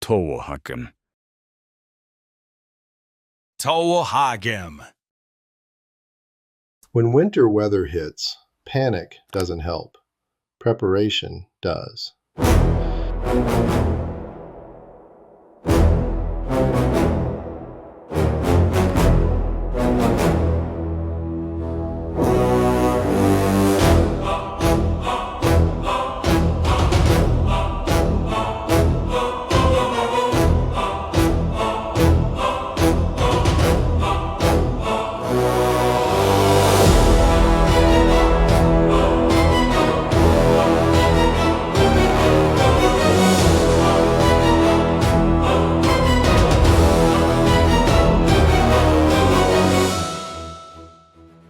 토하금. 토하금. When winter weather hits, panic doesn't help. Preparation does.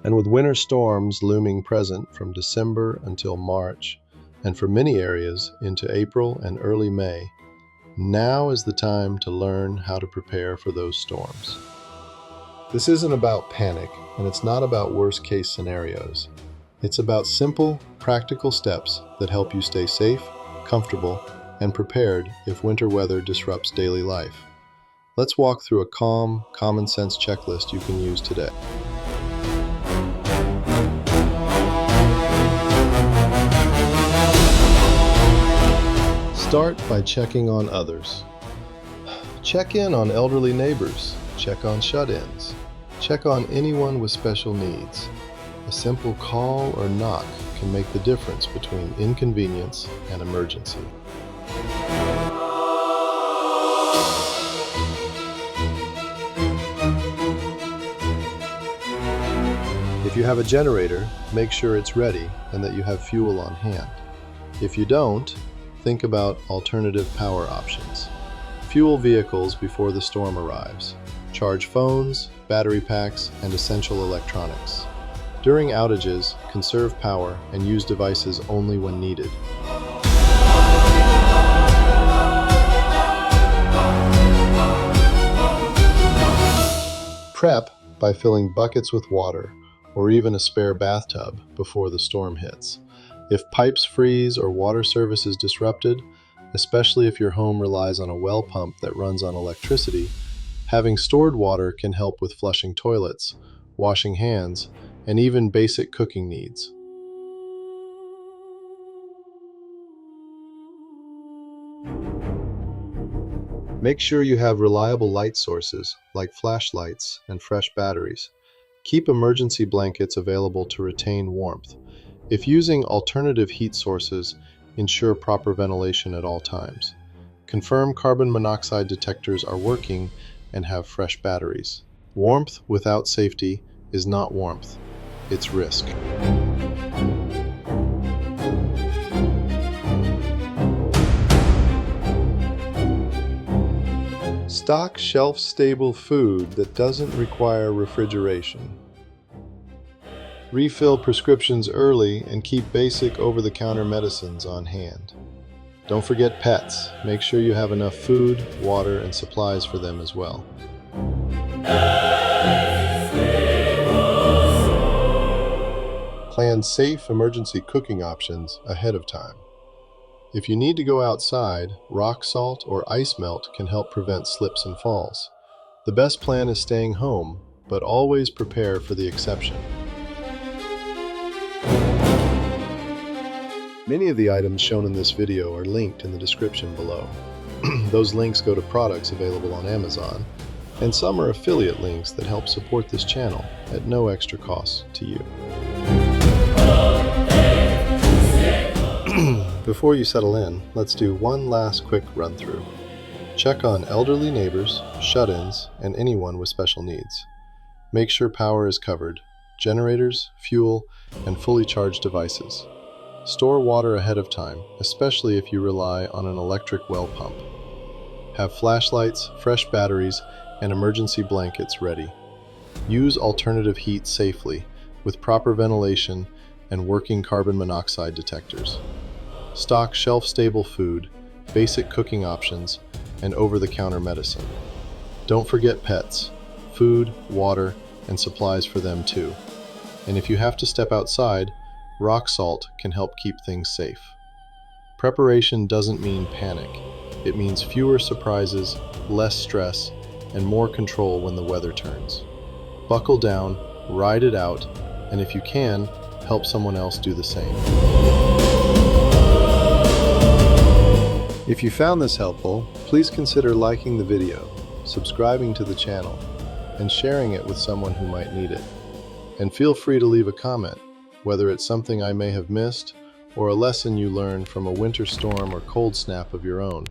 And with winter storms looming present from December until March, and for many areas into April and early May, now is the time to learn how to prepare for those storms. This isn't about panic, and it's not about worst-case scenarios. It's about simple, practical steps that help you stay safe, comfortable, and prepared if winter weather disrupts daily life. Let's walk through a calm, common-sense checklist you can use today. Start by checking on others. Check in on elderly neighbors. Check on shut-ins. Check on anyone with special needs. A simple call or knock can make the difference between inconvenience and emergency. If you have a generator, make sure it's ready and that you have fuel on hand. If you don't, think about alternative power options. Fuel vehicles before the storm arrives. Charge phones, battery packs, and essential electronics. During outages, conserve power and use devices only when needed. Prep by filling buckets with water or even a spare bathtub before the storm hits. If pipes freeze or water service is disrupted, especially if your home relies on a well pump that runs on electricity, having stored water can help with flushing toilets, washing hands, and even basic cooking needs. Make sure you have reliable light sources like flashlights and fresh batteries. Keep emergency blankets available to retain warmth. If using alternative heat sources, ensure proper ventilation at all times. Confirm carbon monoxide detectors are working and have fresh batteries. Warmth without safety is not warmth, it's risk. Stock shelf-stable food that doesn't require refrigeration. Refill prescriptions early and keep basic over-the-counter medicines on hand. Don't forget pets. Make sure you have enough food, water, and supplies for them as well. Plan safe emergency cooking options ahead of time. If you need to go outside, rock salt or ice melt can help prevent slips and falls. The best plan is staying home, but always prepare for the exception. Many of the items shown in this video are linked in the description below. Those links go to products available on Amazon, and some are affiliate links that help support this channel at no extra cost to you. Before you settle in, let's do one last quick run-through. Check on elderly neighbors, shut-ins, and anyone with special needs. Make sure power is covered, generators, fuel, and fully charged devices. Store water ahead of time, especially if you rely on an electric well pump. Have flashlights, fresh batteries, and emergency blankets ready. Use alternative heat safely, with proper ventilation and working carbon monoxide detectors. Stock shelf-stable food, basic cooking options, and over-the-counter medicine. Don't forget pets, food, water, and supplies for them too. And if you have to step outside, rock salt can help keep things safe. Preparation doesn't mean panic. It means fewer surprises, less stress, and more control when the weather turns. Buckle down, ride it out, and if you can, help someone else do the same. If you found this helpful, please consider liking the video, subscribing to the channel, and sharing it with someone who might need it. And feel free to leave a comment, whether it's something I may have missed or a lesson you learned from a winter storm or cold snap of your own.